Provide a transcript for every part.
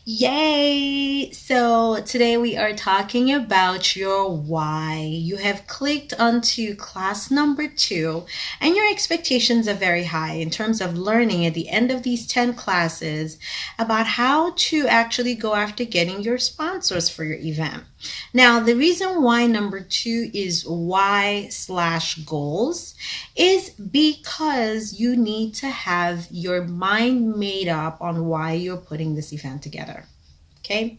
Yay! So today we are talking about your why. You have clicked onto class number 2, and your expectations are very high in terms of learning at the end of these 10 classes about how to actually go after getting your sponsors for your event. Now, the reason why number 2 is why slash goals is because you need to have your mind made up on why you're putting this event together. Okay.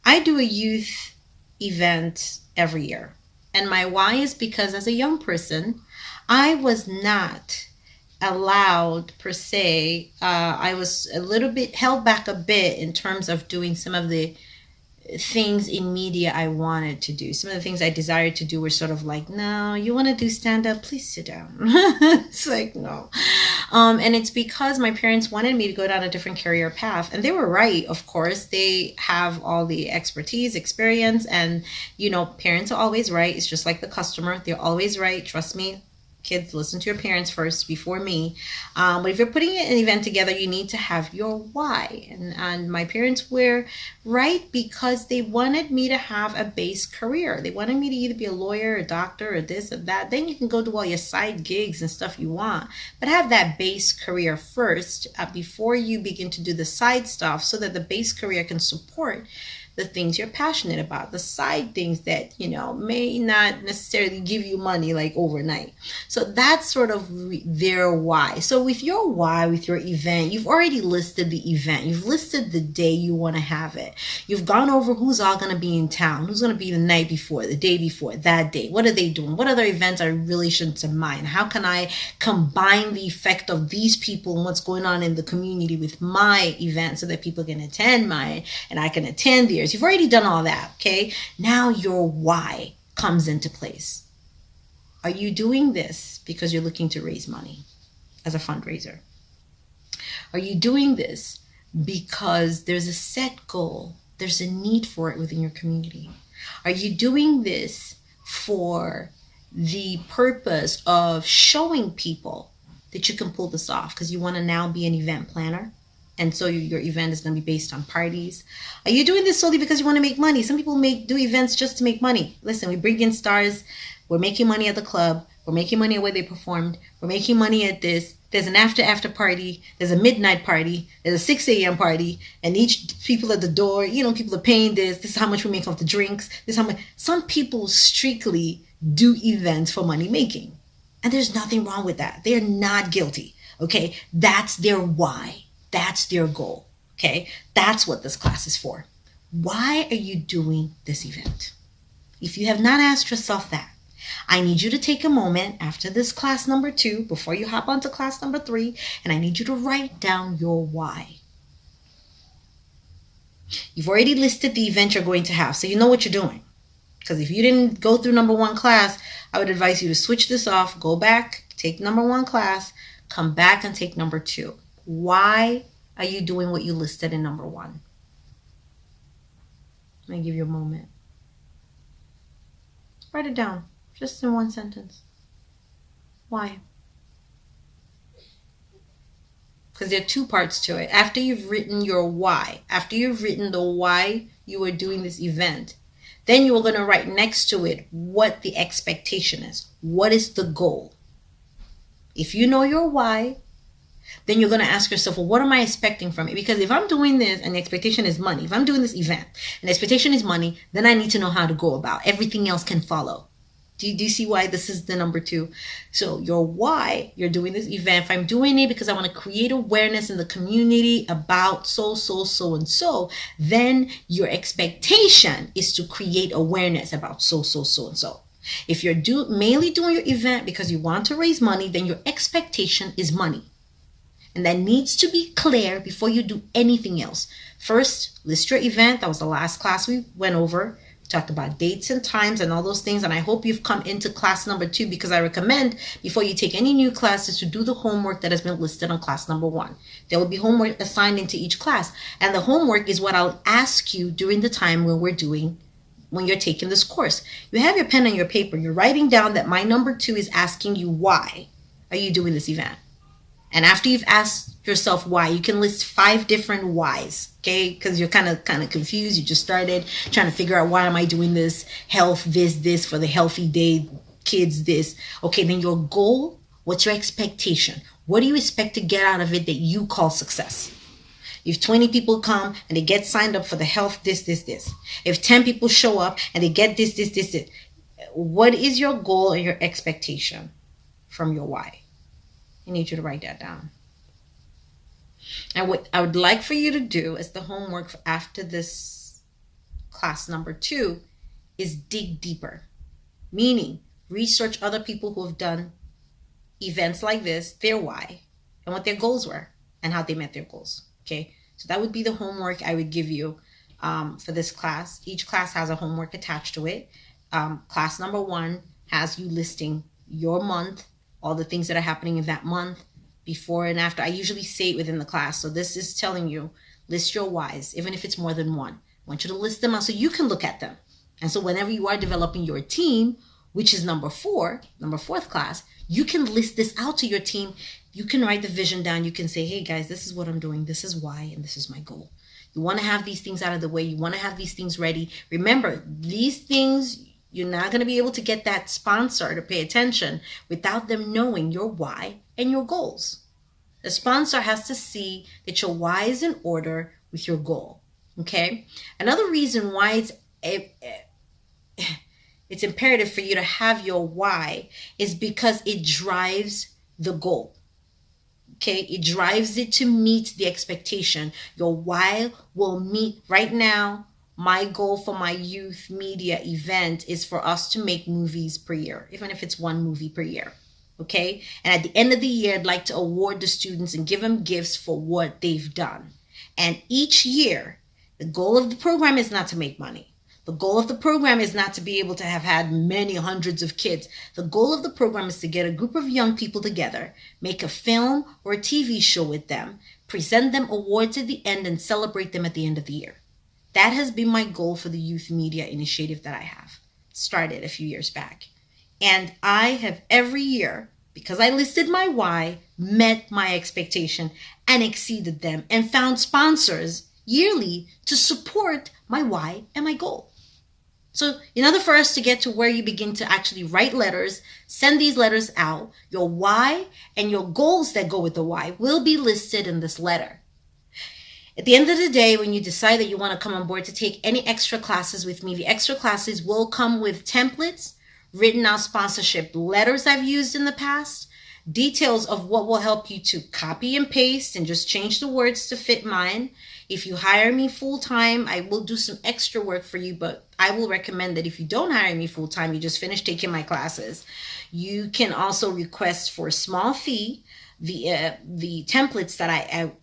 I do a youth event every year. And my why is because as a young person, I was not allowed per se. I was a little bit held back a bit in terms of doing some of the things in media I wanted to do. Some of the things I desired to do were sort of like, no, you want to do stand up? Please sit down. It's like, no. And it's because my parents wanted me to go down a different career path. And they were right, of course. They have all the expertise, experience, and, parents are always right. It's just like the customer. They're always right. Trust me. Kids, listen to your parents first before me. But if you're putting an event together, you need to have your why. And my parents were right because they wanted me to have a base career. They wanted me to either be a lawyer, a doctor, or this or that. Then you can go do all your side gigs and stuff you want. But have that base career first before you begin to do the side stuff so that the base career can support the things you're passionate about, the side things that, may not necessarily give you money like overnight. So that's sort of their why. So with your why, with your event, you've already listed the event. You've listed the day you want to have it. You've gone over who's all going to be in town, who's going to be the night before, the day before, that day. What are they doing? What other events I really should mind? How can I combine the effect of these people and what's going on in the community with my event so that people can attend mine and I can attend theirs? You've already done all that, okay? Now your why comes into place. Are you doing this because you're looking to raise money as a fundraiser? Are you doing this because there's a set goal? There's a need for it within your community? Are you doing this for the purpose of showing people that you can pull this off because you want to now be an event planner? And so your event is going to be based on parties. Are you doing this solely because you want to make money? Some people do events just to make money. Listen, we bring in stars. We're making money at the club. We're making money at where they performed. We're making money at this. There's an after party. There's a midnight party. There's a 6 a.m. party. And each people at the door, people are paying this. This is how much we make off the drinks. This is how much. Some people strictly do events for money making. And there's nothing wrong with that. They're not guilty. Okay? That's their why. That's their goal, okay? That's what this class is for. Why are you doing this event? If you have not asked yourself that, I need you to take a moment after this class number 2, before you hop onto class number 3, and I need you to write down your why. You've already listed the event you're going to have, so you know what you're doing. Because if you didn't go through number 1 class, I would advise you to switch this off, go back, take number 1 class, come back and take number 2. Why are you doing what you listed in number 1? Let me give you a moment. Write it down, just in 1 sentence. Why? Because there are 2 parts to it. After you've written your why, after you've written the why you are doing this event, then you are going to write next to it what the expectation is. What is the goal? If you know your why, then you're going to ask yourself, well, what am I expecting from it? Because if I'm doing this and the expectation is money, if I'm doing this event and the expectation is money, then I need to know how to go about. Everything else can follow. Do you see why this is the number 2? So your why, you're doing this event. If I'm doing it because I want to create awareness in the community about so, and so, then your expectation is to create awareness about so, and so. If you're mainly doing your event because you want to raise money, then your expectation is money. And that needs to be clear before you do anything else. First, list your event. That was the last class we went over. We talked about dates and times and all those things. And I hope you've come into class number 2 because I recommend before you take any new classes to do the homework that has been listed on class number 1. There will be homework assigned into each class. And the homework is what I'll ask you during the time when we're doing when you're taking this course. You have your pen and your paper. You're writing down that my number 2 is asking you, why are you doing this event? And after you've asked yourself why, you can list 5 different whys, okay? Because you're kind of confused. You just started trying to figure out, why am I doing this? Health, this, for the healthy day, kids, this. Okay, then your goal, what's your expectation? What do you expect to get out of it that you call success? If 20 people come and they get signed up for the health, this. If 10 people show up and they get this. What is your goal and your expectation from your why? I need you to write that down. And what I would like for you to do as the homework after this class number 2 is dig deeper. Meaning, research other people who have done events like this, their why, and what their goals were, and how they met their goals. Okay, so that would be the homework I would give you for this class. Each class has a homework attached to it. Class number 1 has you listing your month, all the things that are happening in that month, before and after. I usually say it within the class. So this is telling you, list your whys, even if it's more than one. I want you to list them out so you can look at them. And so whenever you are developing your team, which is number 4th class, you can list this out to your team. You can write the vision down. You can say, hey guys, this is what I'm doing. This is why, and this is my goal. You want to have these things out of the way. You want to have these things ready. Remember, these things, you're not going to be able to get that sponsor to pay attention without them knowing your why and your goals. The sponsor has to see that your why is in order with your goal. Okay? Another reason why it's imperative for you to have your why is because it drives the goal. Okay, it drives it to meet the expectation. Your why will meet. Right now, my goal for my youth media event is for us to make movies per year, even if it's 1 movie per year. Okay, and at the end of the year, I'd like to award the students and give them gifts for what they've done. And each year, the goal of the program is not to make money. The goal of the program is not to be able to have had many hundreds of kids. The goal of the program is to get a group of young people together, make a film or a TV show with them, present them awards at the end, and celebrate them at the end of the year. That has been my goal for the youth media initiative that I have started a few years back. And I have every year, because I listed my why, met my expectation and exceeded them, and found sponsors yearly to support my why and my goal. So in order for us to get to where you begin to actually write letters, send these letters out, your why and your goals that go with the why will be listed in this letter. At the end of the day, when you decide that you want to come on board to take any extra classes with me, the extra classes will come with templates, written out sponsorship letters I've used in the past, details of what will help you to copy and paste and just change the words to fit mine. If you hire me full-time, I will do some extra work for you, but I will recommend that if you don't hire me full-time, you just finish taking my classes. You can also request for a small fee the templates that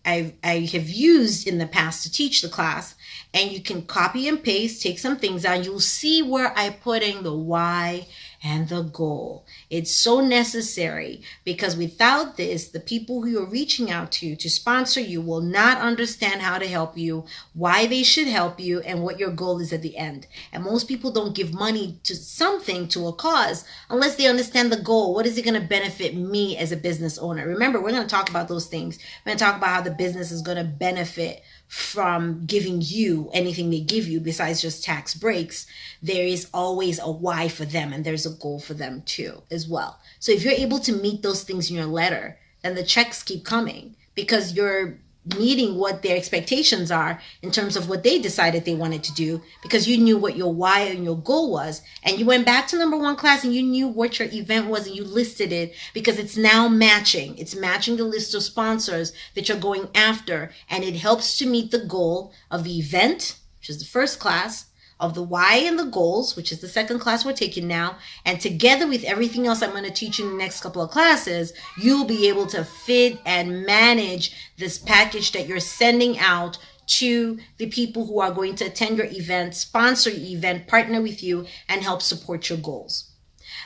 I have used in the past to teach the class, and you can copy and paste, take some things out. You'll see where I put in the why and the goal. It's so necessary, because without this, the people who you're reaching out to sponsor you will not understand how to help you, why they should help you, and what your goal is at the end. And most people don't give money to something, to a cause, unless they understand the goal. What is it going to benefit me as a business owner? Remember, we're going to talk about those things. We're going to talk about how the business is going to benefit from giving you anything they give you besides just tax breaks. There is always a why for them, and there's a goal for them too as well. So if you're able to meet those things in your letter, then the checks keep coming, because you're meeting what their expectations are in terms of what they decided they wanted to do, because you knew what your why and your goal was, and you went back to number 1 class and you knew what your event was and you listed it, because it's now matching. It's matching the list of sponsors that you're going after, and it helps to meet the goal of the event, which is the first class, of the why and the goals, which is the second class we're taking now. And together with everything else I'm going to teach you in the next couple of classes, you'll be able to fit and manage this package that you're sending out to the people who are going to attend your event, sponsor your event, partner with you, and help support your goals.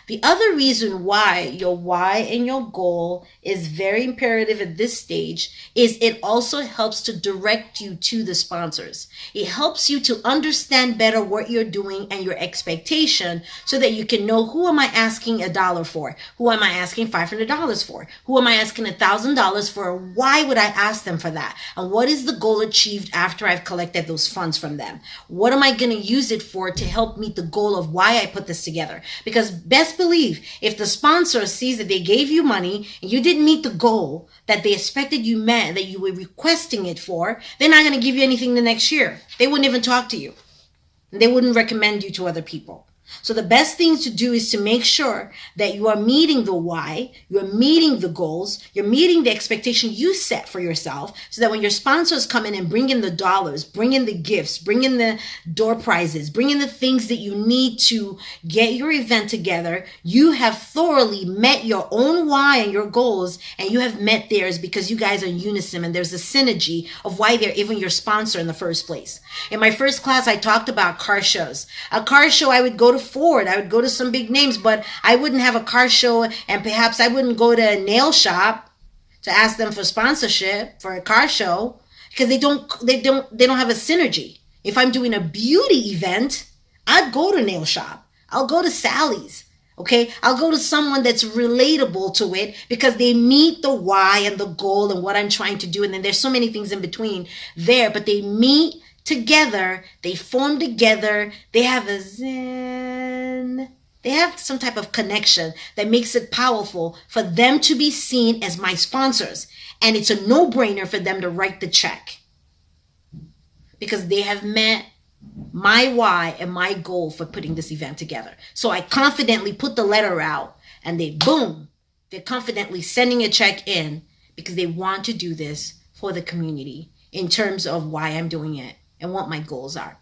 The other reason why your why and your goal is very imperative at this stage is it also helps to direct you to the sponsors. It helps you to understand better what you're doing and your expectation so that you can know, who am I asking $1 for? Who am I asking $500 for? Who am I asking $1,000 for? Why would I ask them for that? And what is the goal achieved after I've collected those funds from them? What am I going to use it for to help meet the goal of why I put this together? Because best believe, if the sponsor sees that they gave you money and you didn't meet the goal that they expected you met, that you were requesting it for, they're not going to give you anything the next year. They wouldn't even talk to you. They wouldn't recommend you to other people. So the best thing to do is to make sure that you are meeting the why, you're meeting the goals, you're meeting the expectation you set for yourself, so that when your sponsors come in and bring in the dollars, bring in the gifts, bring in the door prizes, bring in the things that you need to get your event together, you have thoroughly met your own why and your goals, and you have met theirs, because you guys are in unison and there's a synergy of why they're even your sponsor in the first place. In my first class, I talked about car shows. A car show, I would go to Ford, I would go to some big names, but I wouldn't have a car show, and perhaps I wouldn't go to a nail shop to ask them for sponsorship for a car show, because they don't have a synergy. If I'm doing a beauty event, I'd go to nail shop. I'll go to Sally's. Okay, I'll go to someone that's relatable to it, because they meet the why and the goal and what I'm trying to do. And then there's so many things in between there, but they meet together, they form together, they have a zen, they have some type of connection that makes it powerful for them to be seen as my sponsors. And it's a no-brainer for them to write the check, because they have met my why and my goal for putting this event together. So I confidently put the letter out, and they're confidently sending a check in, because they want to do this for the community in terms of why I'm doing it and what my goals are.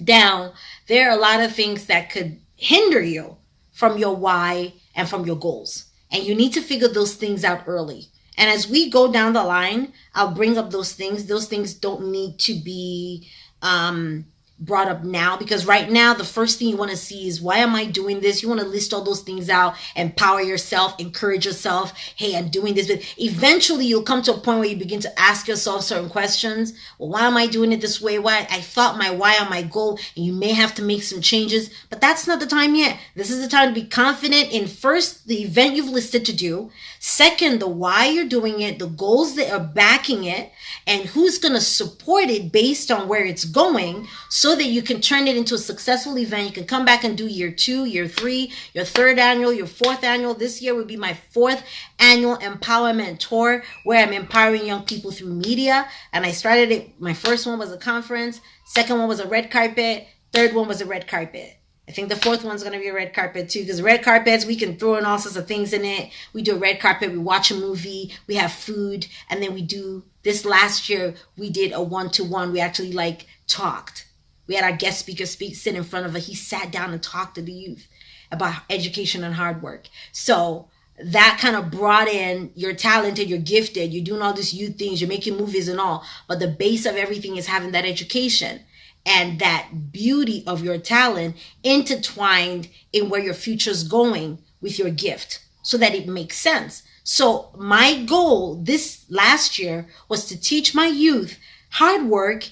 Now, there are a lot of things that could hinder you from your why and from your goals. And you need to figure those things out early. And as we go down the line, I'll bring up those things. Those things don't need to be brought up now, because right now the first thing you want to see is, why am I doing this? You want to list all those things out, empower yourself, encourage yourself. Hey, I'm doing this. But eventually you'll come to a point where you begin to ask yourself certain questions. Well, why am I doing it this way? Why? I thought my why on my goal, and you may have to make some changes, but that's not the time yet. This is the time to be confident in, first, the event you've listed to do. Second, the why you're doing it, the goals that are backing it, and who's going to support it based on where it's going, so that you can turn it into a successful event. You can come back and do year 2, year 3, your 3rd annual, your 4th annual. This year would be my 4th annual empowerment tour, where I'm empowering young people through media. And I started it. My first one was a conference. Second one was a red carpet. Third one was a red carpet. I think the 4th one's going to be a red carpet too, because red carpets, we can throw in all sorts of things in it. We do a red carpet, we watch a movie, we have food, and then we do, this last year, we did a 1-to-1. We actually talked. We had our guest speaker sit in front of us. He sat down and talked to the youth about education and hard work. So that kind of brought in, you're talented, you're gifted, you're doing all these youth things, you're making movies and all, but the base of everything is having that education and that beauty of your talent intertwined in where your future's going with your gift, so that it makes sense. So my goal this last year was to teach my youth hard work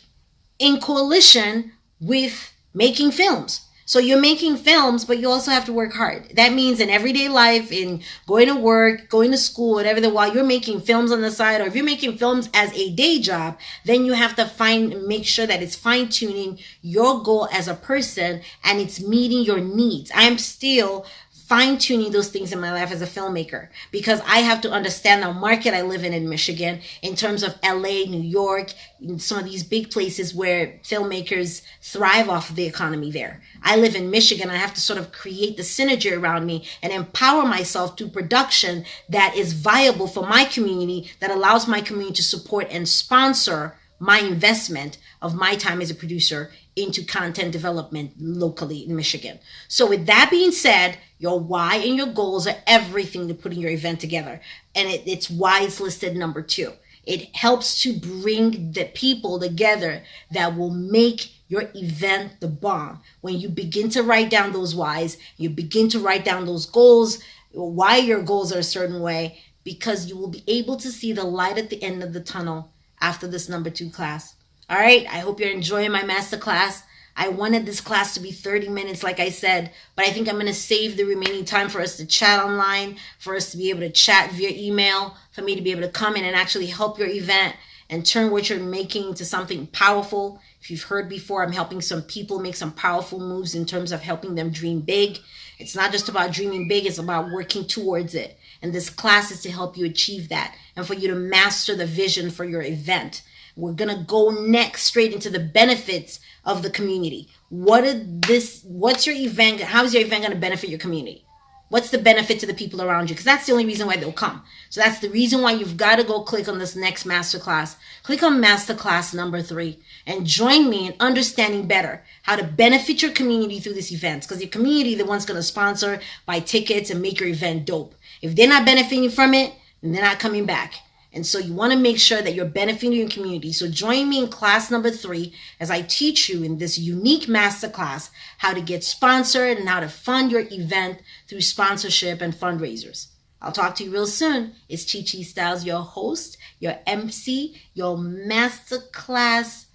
in coalition with making films. So you're making films, but you also have to work hard. That means in everyday life, in going to work, going to school, whatever, while you're making films on the side, or if you're making films as a day job, then you have to make sure that it's fine tuning your goal as a person and it's meeting your needs. I'm still fine-tuning those things in my life as a filmmaker, because I have to understand the market I live in Michigan, in terms of LA, New York, some of these big places where filmmakers thrive off of the economy there. I live in Michigan. I have to sort of create the synergy around me and empower myself through production that is viable for my community, that allows my community to support and sponsor my investment of my time as a producer into content development locally in Michigan. So with that being said, your why and your goals are everything to putting your event together. And it's why it's listed number 2. It helps to bring the people together that will make your event the bomb. When you begin to write down those whys, you begin to write down those goals, why your goals are a certain way, because you will be able to see the light at the end of the tunnel after this number 2 class. All right, I hope you're enjoying my masterclass. I wanted this class to be 30 minutes, like I said, but I think I'm going to save the remaining time for us to chat online, for us to be able to chat via email, for me to be able to come in and actually help your event and turn what you're making into something powerful. If you've heard before, I'm helping some people make some powerful moves in terms of helping them dream big. It's not just about dreaming big, it's about working towards it. And this class is to help you achieve that and for you to master the vision for your event. We're going to go next straight into the benefits of the community. What's your event? How's your event going to benefit your community? What's the benefit to the people around you? Because that's the only reason why they'll come. So that's the reason why you've got to go click on this next masterclass. Click on masterclass number 3 and join me in understanding better how to benefit your community through this event. Because your community, the one's going to sponsor, buy tickets, and make your event dope. If they're not benefiting from it, then they're not coming back. And so you want to make sure that you're benefiting your community. So join me in class number 3 as I teach you in this unique masterclass how to get sponsored and how to fund your event through sponsorship and fundraisers. I'll talk to you real soon. It's Chi Chi Styles, your host, your MC, your masterclass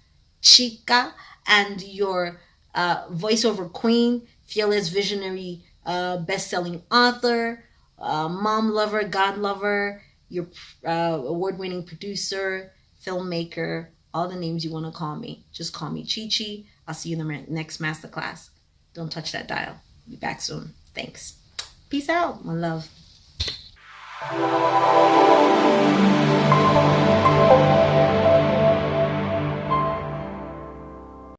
chica, and your voiceover queen, fearless visionary, best-selling author, mom lover, God lover, your award-winning producer, filmmaker, all the names you want to call me. Just call me Chi Chi. I'll see you in the next masterclass. Don't touch that dial. Be back soon. Thanks. Peace out, my love.